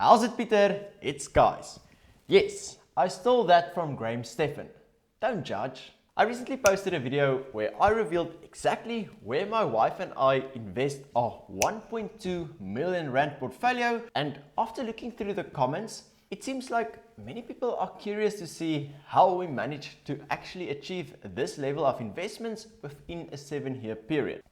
How's it, Pieter? It's guys. Yes, I stole that from Graham Stephan. Don't judge. I recently posted a video where I revealed exactly where my wife and I invest our 1.2 million rand portfolio, and after looking through the comments, it seems like many people are curious to see how we managed to actually achieve this level of investments within a 7-year period.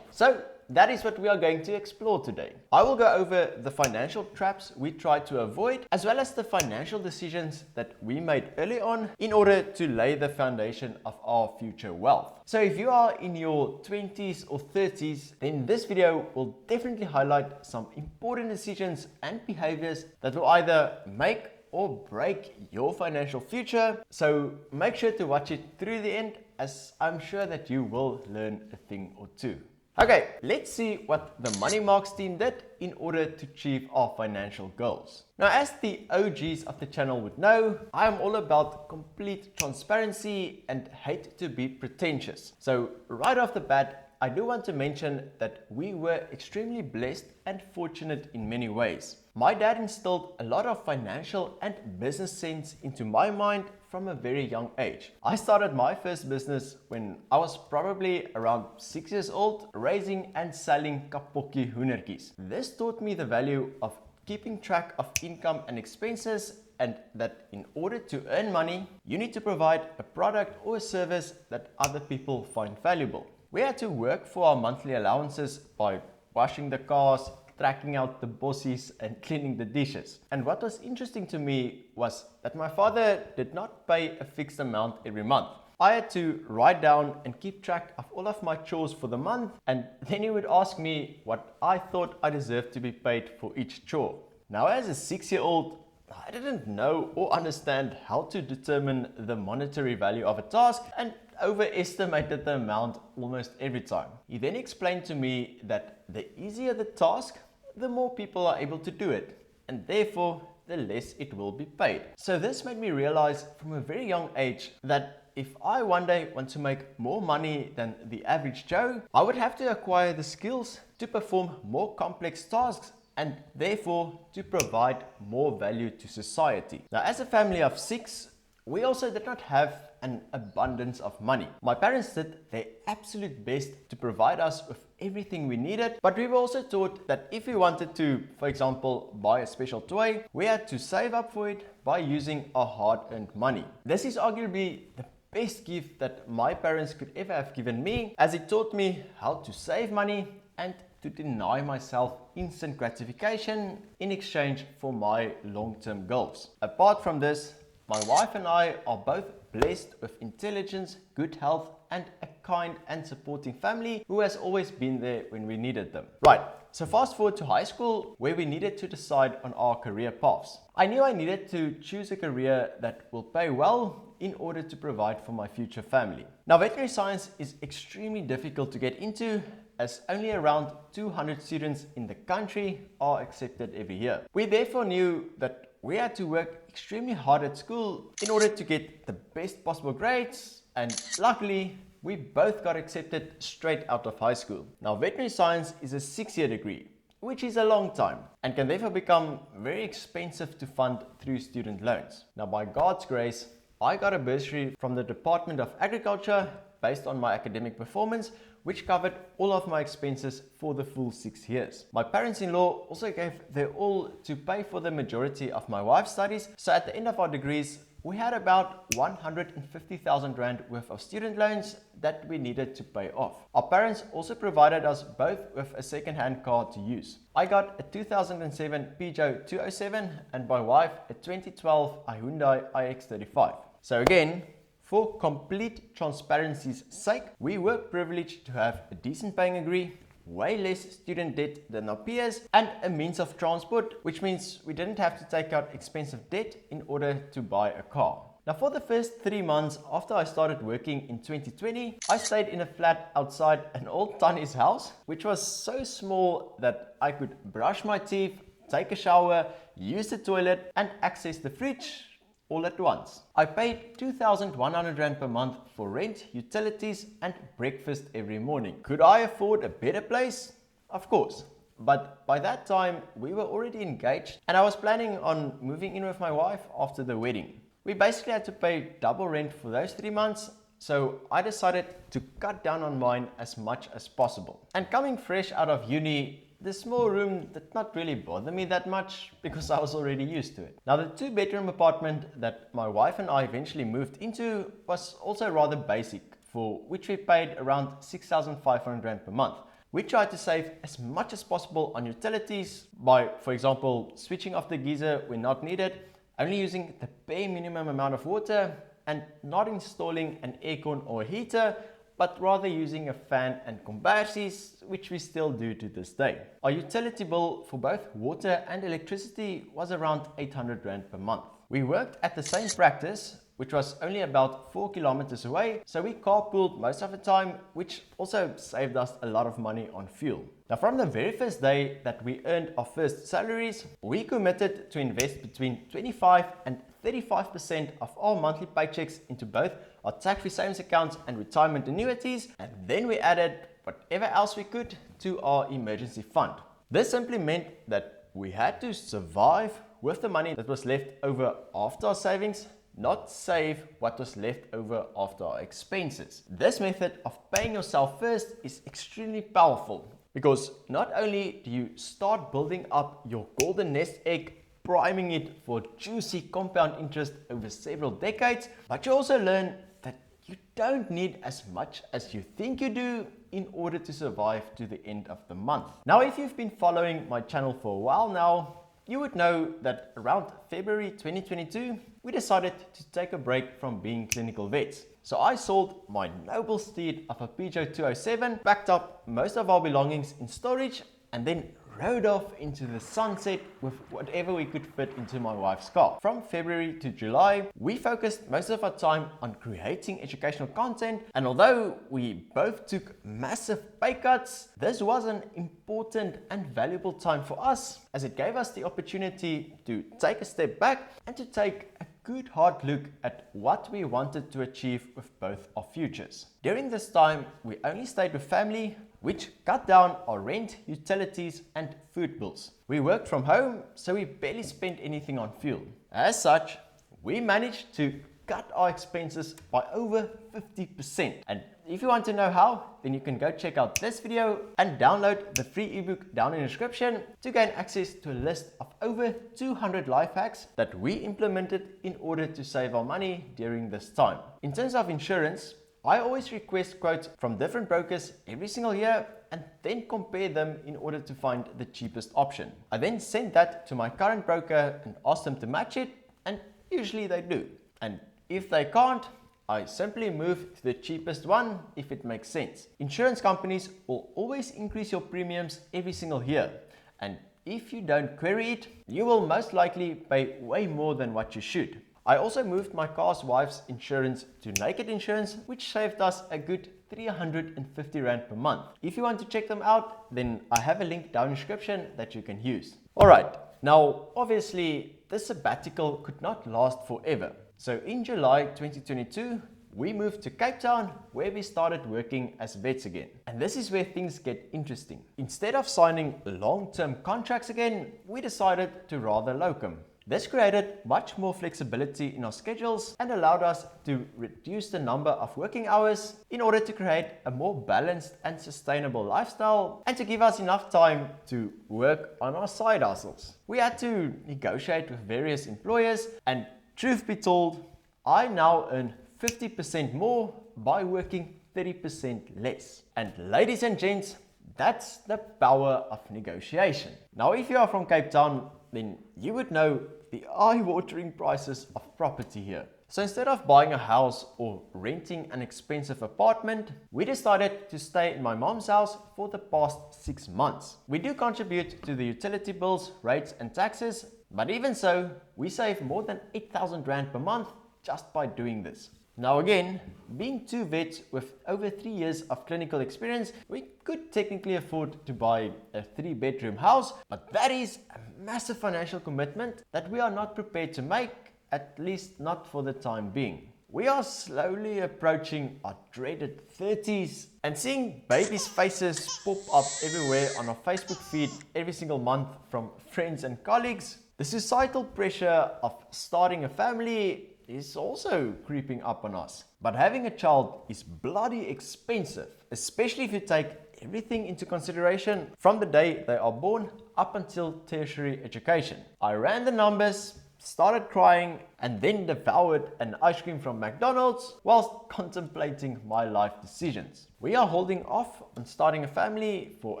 So that is what we are going to explore today. I will go over the financial traps we tried to avoid, as well as the financial decisions that we made early on in order to lay the foundation of our future wealth. So if you are in your 20s or 30s, then this video will definitely highlight some important decisions and behaviors that will either make or break your financial future. So make sure to watch it through the end, as I'm sure that you will learn a thing or two. Okay, let's see what the Money Marx team did in order to achieve our financial goals. Now, as the OGs of the channel would know, I am all about complete transparency and hate to be pretentious. So right off the bat, I do want to mention that we were extremely blessed and fortunate in many ways. My dad instilled a lot of financial and business sense into my mind from a very young age. I started my first business when I was probably around 6 years old, raising and selling kapokkie hoendertjies. This taught me the value of keeping track of income and expenses, and that in order to earn money, you need to provide a product or a service that other people find valuable. We had to work for our monthly allowances by washing the cars, tracking out the bossies and cleaning the dishes. And what was interesting to me was that my father did not pay a fixed amount every month. I had to write down and keep track of all of my chores for the month, and then he would ask me what I thought I deserved to be paid for each chore. Now, as a 6-year-old, I didn't know or understand how to determine the monetary value of a task, and overestimated the amount almost every time. He then explained to me that the easier the task, the more people are able to do it, and therefore the less it will be paid. So this made me realize from a very young age that if I one day want to make more money than the average Joe, I would have to acquire the skills to perform more complex tasks and therefore to provide more value to society. Now, as a family of 6, we also did not have an abundance of money. My parents did their absolute best to provide us with everything we needed, but we were also taught that if we wanted to, for example, buy a special toy, we had to save up for it by using our hard-earned money. This is arguably the best gift that my parents could ever have given me, as it taught me how to save money and to deny myself instant gratification in exchange for my long-term goals. Apart from this, my wife and I are both blessed with intelligence, good health, and a kind and supporting family who has always been there when we needed them. Right, so fast forward to high school, where we needed to decide on our career paths. I knew I needed to choose a career that will pay well in order to provide for my future family. Now, veterinary science is extremely difficult to get into, as only around 200 students in the country are accepted every year. We therefore knew that we had to work extremely hard at school in order to get the best possible grades, and luckily we both got accepted straight out of high school. Now, veterinary science is a 6-year degree, which is a long time and can therefore become very expensive to fund through student loans. Now, by God's grace, I got a bursary from the Department of Agriculture based on my academic performance, which covered all of my expenses for the full 6 years. My parents-in-law also gave their all to pay for the majority of my wife's studies, so at the end of our degrees, we had about 150,000 Rand worth of student loans that we needed to pay off. Our parents also provided us both with a second-hand car to use. I got a 2007 Peugeot 207 and my wife a 2012 Hyundai iX35. So again, for complete transparency's sake, we were privileged to have a decent paying degree, way less student debt than our peers, and a means of transport, which means we didn't have to take out expensive debt in order to buy a car. Now, for the first 3 months after I started working in 2020, I stayed in a flat outside an old Tannie's house, which was so small that I could brush my teeth, take a shower, use the toilet, and access the fridge all at once. I paid 2,100 Rand per month for rent, utilities, and breakfast every morning. Could I afford a better place? Of course. but by that time we were already engaged and I was planning on moving in with my wife after the wedding. We basically had to pay double rent for those 3 months, so I decided to cut down on mine as much as possible. And coming fresh out of uni, the small room did not really bother me that much because I was already used to it. Now, the 2-bedroom apartment that my wife and I eventually moved into was also rather basic, for which we paid around 6,500 Rand per month. We tried to save as much as possible on utilities by, for example, switching off the geyser when not needed, only using the bare minimum amount of water, and not installing an aircon or a heater, but rather using a fan and comparses, which we still do to this day. Our utility bill for both water and electricity was around 800 Rand per month. We worked at the same practice, which was only about 4 kilometers away, so we carpooled most of the time, which also saved us a lot of money on fuel. Now, from the very first day that we earned our first salaries, we committed to invest between 25 and 35% of our monthly paychecks into both our tax-free savings accounts and retirement annuities, and then we added whatever else we could to our emergency fund. This simply meant that we had to survive with the money that was left over after our savings, not save what was left over after our expenses. This method of paying yourself first is extremely powerful because not only do you start building up your golden nest egg, priming it for juicy compound interest over several decades, but you also learn that you don't need as much as you think you do in order to survive to the end of the month. Now, if you've been following my channel for a while now, you would know that around February 2022, we decided to take a break from being clinical vets. So I sold my noble steed of a Peugeot 207, packed up most of our belongings in storage, and then rode off into the sunset with whatever we could fit into my wife's car. From February to July, we focused most of our time on creating educational content, and although we both took massive pay cuts, this was an important and valuable time for us as it gave us the opportunity to take a step back and to take a good hard look at what we wanted to achieve with both our futures. During this time, we only stayed with family, which cut down our rent, utilities and food bills. We worked from home, so we barely spent anything on fuel. As such, we managed to cut our expenses by over 50%. And if you want to know how, then you can go check out this video and download the free ebook down in the description to gain access to a list of over 200 life hacks that we implemented in order to save our money during this time. In terms of insurance, I always request quotes from different brokers every single year and then compare them in order to find the cheapest option. I then send that to my current broker and ask them to match it, and usually they do. And if they can't, I simply move to the cheapest one if it makes sense. Insurance companies will always increase your premiums every single year, and if you don't query it, you will most likely pay way more than what you should. I also moved my car's wife's insurance to naked insurance, which saved us a good 350 Rand per month. If you want to check them out, then I have a link down in the description that you can use. Alright, now obviously this sabbatical could not last forever. So in July 2022, we moved to Cape Town, where we started working as vets again. And this is where things get interesting. Instead of signing long-term contracts again, we decided to rather locum. This created much more flexibility in our schedules and allowed us to reduce the number of working hours in order to create a more balanced and sustainable lifestyle and to give us enough time to work on our side hustles. We had to negotiate with various employers, and truth be told, I now earn 50% more by working 30% less. And ladies and gents, that's the power of negotiation. Now, if you are from Cape Town, then you would know the eye-watering prices of property here. So instead of buying a house or renting an expensive apartment, we decided to stay in my mom's house for the past 6 months. We do contribute to the utility bills, rates and taxes, but even so, we save more than 8,000 Rand per month just by doing this. Now again, being 2 vets with over 3 years of clinical experience, we could technically afford to buy a 3-bedroom house, but that is a massive financial commitment that we are not prepared to make, at least not for the time being. We are slowly approaching our dreaded 30s, and seeing babies' faces pop up everywhere on our Facebook feed every single month from friends and colleagues, the societal pressure of starting a family is also creeping up on us. But having a child is bloody expensive, especially if you take everything into consideration from the day they are born up until tertiary education. I ran the numbers, started crying, and then devoured an ice cream from McDonald's whilst contemplating my life decisions. We are holding off on starting a family for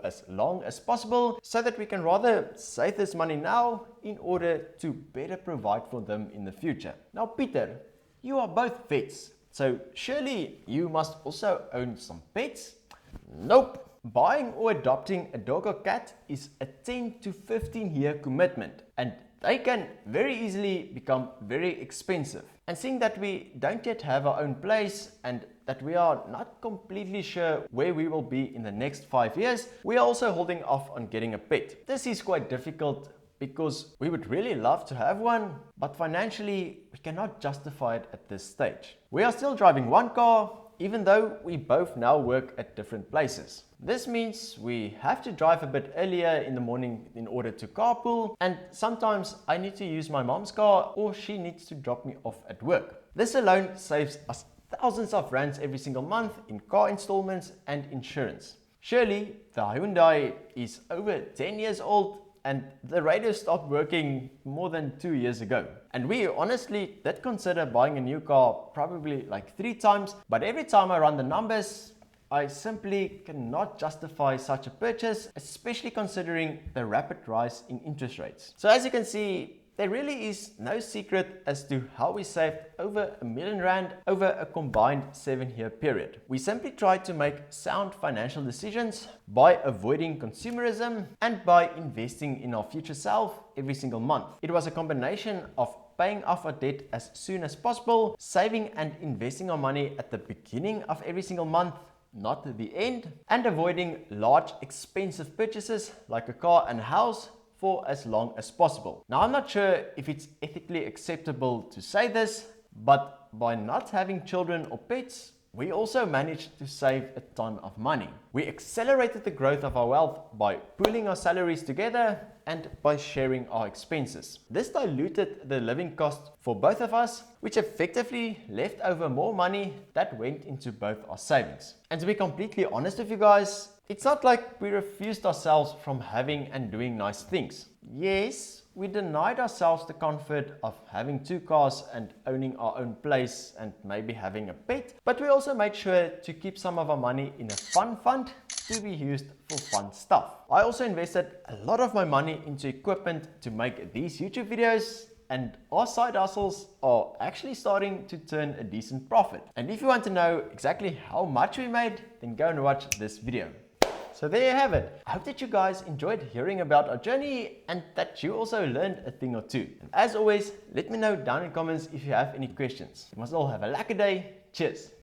as long as possible so that we can rather save this money now in order to better provide for them in the future. Now, Pieter, you are both vets, so surely you must also own some pets? Nope. Buying or adopting a dog or cat is a 10 to 15 year commitment, and they can very easily become very expensive. And seeing that we don't yet have our own place and that we are not completely sure where we will be in the next 5 years, we are also holding off on getting a pet. This is quite difficult because we would really love to have one, but financially we cannot justify it at this stage. We are still driving one car, even though we both now work at different places. This means we have to drive a bit earlier in the morning in order to carpool, and sometimes I need to use my mom's car or she needs to drop me off at work. This alone saves us thousands of rands every single month in car installments and insurance. Surely the Hyundai is over 10 years old and the radio stopped working more than 2 years ago. And we honestly did consider buying a new car probably like 3 times, but every time I run the numbers, I simply cannot justify such a purchase, especially considering the rapid rise in interest rates. So as you can see, there really is no secret as to how we saved over R1 million over a combined 7-year period. We simply tried to make sound financial decisions by avoiding consumerism and by investing in our future self every single month. It was a combination of paying off our debt as soon as possible, saving and investing our money at the beginning of every single month, not at the end, and avoiding large expensive purchases like a car and a house for as long as possible. Now, I'm not sure if it's ethically acceptable to say this, but by not having children or pets, we also managed to save a ton of money. We accelerated the growth of our wealth by pooling our salaries together and by sharing our expenses. This diluted the living cost for both of us, which effectively left over more money that went into both our savings. And to be completely honest with you guys, it's not like we refused ourselves from having and doing nice things. Yes, we denied ourselves the comfort of having 2 cars and owning our own place and maybe having a pet, but we also made sure to keep some of our money in a fun fund to be used for fun stuff. I also invested a lot of my money into equipment to make these YouTube videos, and our side hustles are actually starting to turn a decent profit. And if you want to know exactly how much we made, then go and watch this video. So there you have it. I hope that you guys enjoyed hearing about our journey and that you also learned a thing or two. And as always, let me know down in the comments if you have any questions. You must all have a lekker day. Cheers.